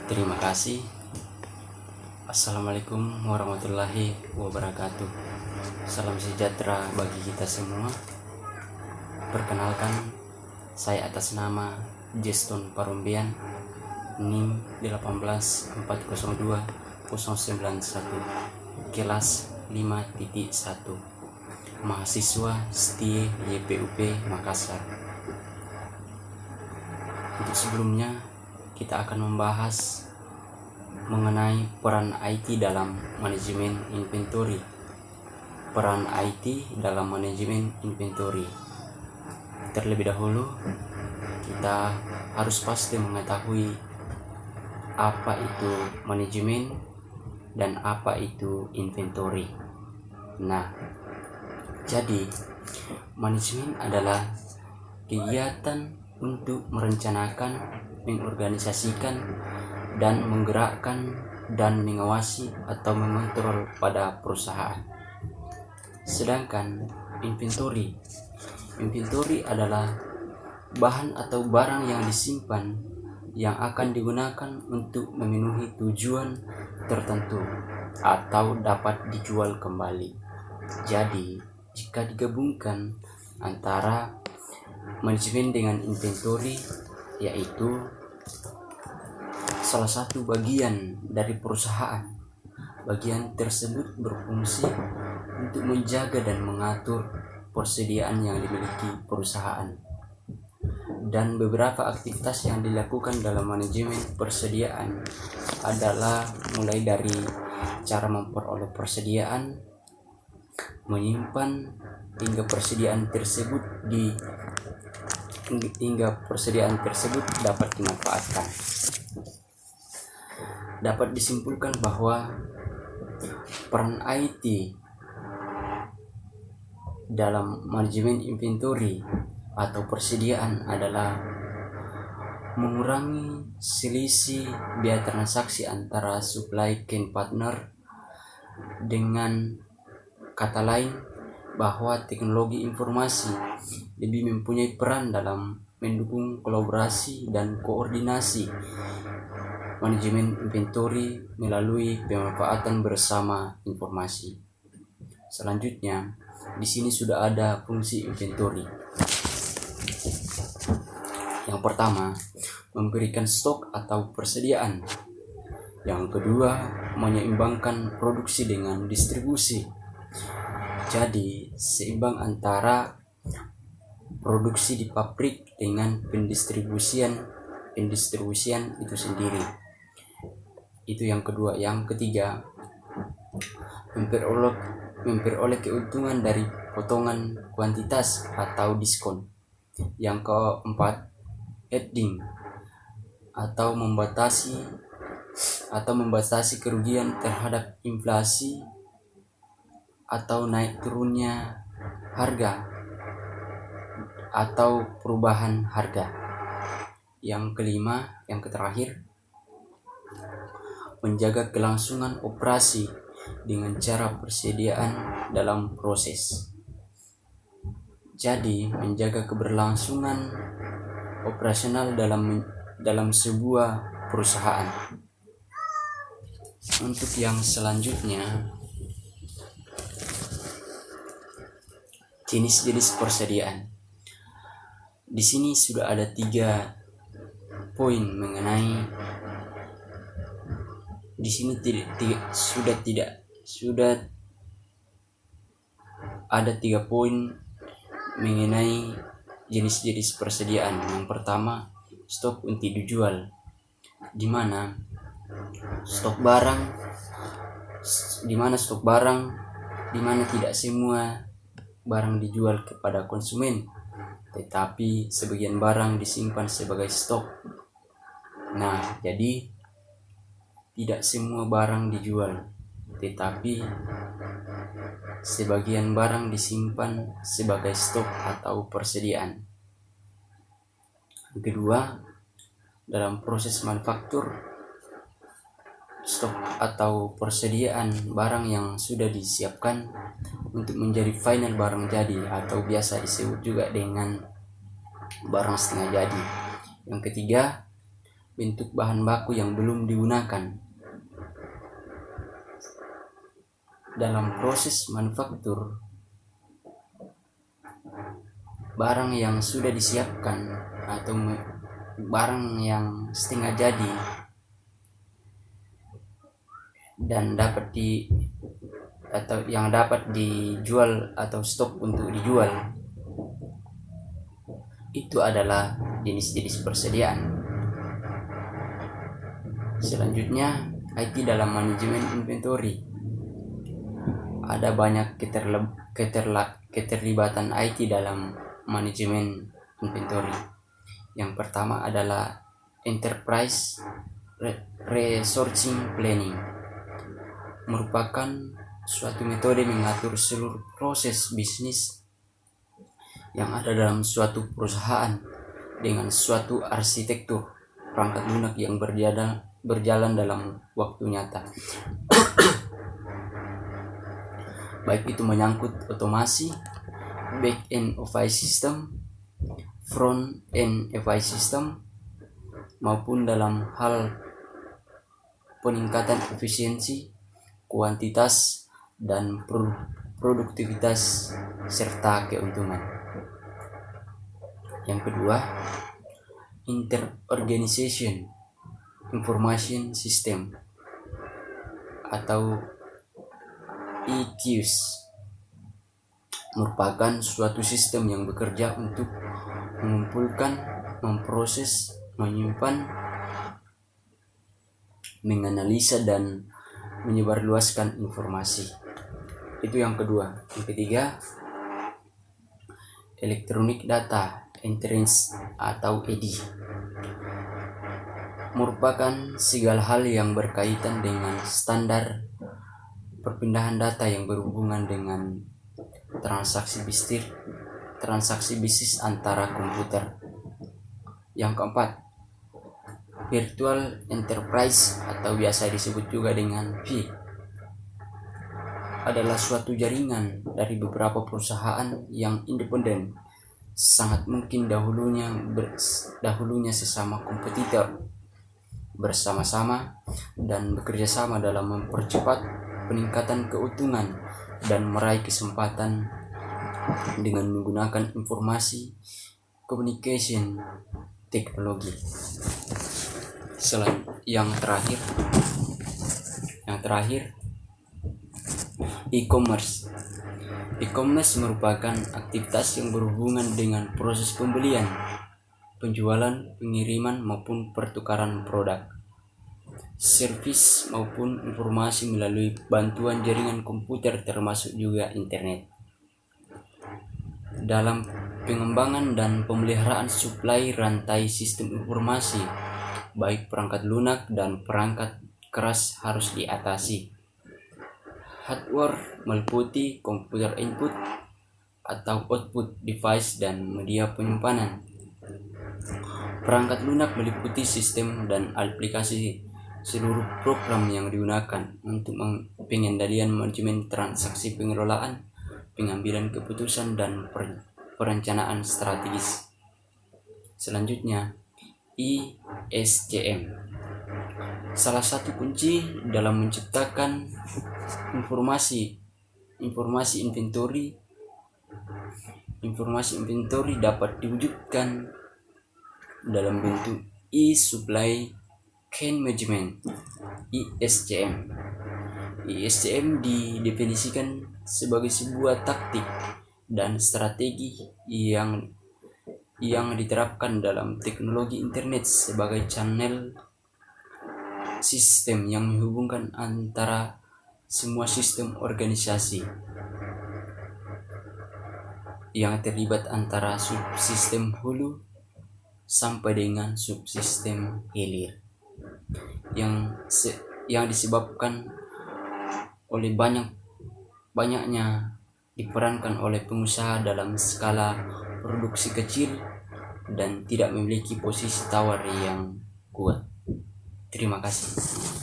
Terima kasih. Assalamualaikum warahmatullahi wabarakatuh. Salam sejahtera bagi kita semua. Perkenalkan, saya atas nama Jeston Parumbian, NIM 18402.091, kelas 5.1, mahasiswa STIE YPUP Makassar. Untuk sebelumnya, kita akan membahas mengenai peran IT dalam manajemen inventory. Peran IT dalam manajemen inventory. Terlebih dahulu, kita harus pasti mengetahui apa itu manajemen dan apa itu inventory. Nah, jadi manajemen adalah kegiatan untuk merencanakan, mengorganisasikan, dan menggerakkan dan mengawasi atau mengontrol pada perusahaan. Sedangkan inventory adalah bahan atau barang yang disimpan yang akan digunakan untuk memenuhi tujuan tertentu atau dapat dijual kembali. Jadi, jika digabungkan antara manajemen dengan inventory, yaitu salah satu bagian dari perusahaan. Bagian tersebut berfungsi untuk menjaga dan mengatur persediaan yang dimiliki perusahaan. Dan beberapa aktivitas yang dilakukan dalam manajemen persediaan adalah mulai dari cara memperoleh persediaan, menyimpan hingga persediaan tersebut dapat dimanfaatkan. Dapat disimpulkan bahwa peran IT dalam manajemen inventory atau persediaan adalah mengurangi selisih biaya transaksi antara supply chain partner. Dengan kata lain, bahwa teknologi informasi lebih mempunyai peran dalam mendukung kolaborasi dan koordinasi manajemen inventory melalui pemanfaatan bersama informasi. Selanjutnya, di sini sudah ada fungsi inventory. Yang pertama, memberikan stok atau persediaan. Yang kedua, menyeimbangkan produksi dengan distribusi. Jadi, seimbang antara produksi di pabrik dengan pendistribusian itu sendiri. Itu yang kedua. Yang ketiga, memperoleh keuntungan dari potongan kuantitas atau diskon. Yang keempat, hedging atau membatasi kerugian terhadap inflasi atau naik turunnya harga atau perubahan harga. Yang kelima, yang terakhir, menjaga kelangsungan operasi dengan cara persediaan dalam proses. Jadi, menjaga keberlangsungan operasional dalam sebuah perusahaan. Untuk yang selanjutnya, jenis-jenis persediaan. Di sini sudah ada 3 poin mengenai. Di sini sudah ada 3 poin mengenai jenis-jenis persediaan. Yang pertama, stok untuk dijual, di mana stok barang di mana tidak semua barang dijual kepada konsumen, tetapi sebagian barang disimpan sebagai stok. Nah, jadi tidak semua barang dijual, tetapi sebagian barang disimpan sebagai stok atau persediaan. Kedua, dalam proses manufaktur, stok atau persediaan barang yang sudah disiapkan untuk menjadi final barang jadi, atau biasa disebut juga dengan barang setengah jadi. Yang ketiga, bentuk bahan baku yang belum digunakan. Dalam proses manufaktur, barang yang sudah disiapkan atau barang yang setengah jadi dan dapat dijual atau stok untuk dijual, itu adalah jenis-jenis persediaan. Selanjutnya, IT dalam manajemen inventory. Ada banyak keterlibatan IT dalam manajemen inventory. Yang pertama adalah enterprise resourcing planning, merupakan suatu metode mengatur seluruh proses bisnis yang ada dalam suatu perusahaan dengan suatu arsitektur perangkat lunak yang berjalan dalam waktu nyata. Baik itu menyangkut otomasi, back-end FI system, front-end FI system, maupun dalam hal peningkatan efisiensi, kuantitas, dan produktivitas serta keuntungan. Yang kedua, Inter-Organization Information System atau EQS, merupakan suatu sistem yang bekerja untuk mengumpulkan, memproses, menyimpan, menganalisa, dan menyebarluaskan informasi. Itu yang kedua. Yang ketiga, Electronic Data Entrance atau EDI, merupakan segala hal yang berkaitan dengan standar perpindahan data yang berhubungan dengan transaksi bisnis antara komputer. Yang keempat, Virtual Enterprise atau biasa disebut juga dengan VE, adalah suatu jaringan dari beberapa perusahaan yang independen, sangat mungkin dahulunya sesama kompetitor, bersama-sama dan bekerja sama dalam mempercepat peningkatan keuntungan dan meraih kesempatan dengan menggunakan informasi communication teknologi. Yang terakhir, e-commerce. E-commerce merupakan aktivitas yang berhubungan dengan proses pembelian, penjualan, pengiriman maupun pertukaran produk, servis maupun informasi melalui bantuan jaringan komputer termasuk juga internet. Dalam pengembangan dan pemeliharaan suplai rantai sistem informasi, baik perangkat lunak dan perangkat keras harus diatasi. Hardware meliputi komputer input atau output device dan media penyimpanan. Perangkat lunak meliputi sistem dan aplikasi seluruh program yang digunakan untuk pengendalian manajemen transaksi, pengelolaan, pengambilan keputusan, dan perencanaan strategis. Selanjutnya, ISCM, salah satu kunci dalam menciptakan informasi inventory dapat diwujudkan dalam bentuk e-supply chain management, ISCM. ISCM didefinisikan sebagai sebuah taktik dan strategi yang diterapkan dalam teknologi internet sebagai channel sistem yang menghubungkan antara semua sistem organisasi yang terlibat antara subsistem hulu sampai dengan subsistem hilir, yang disebabkan oleh banyaknya diperankan oleh pengusaha dalam skala produksi kecil dan tidak memiliki posisi tawar yang kuat. Terima kasih.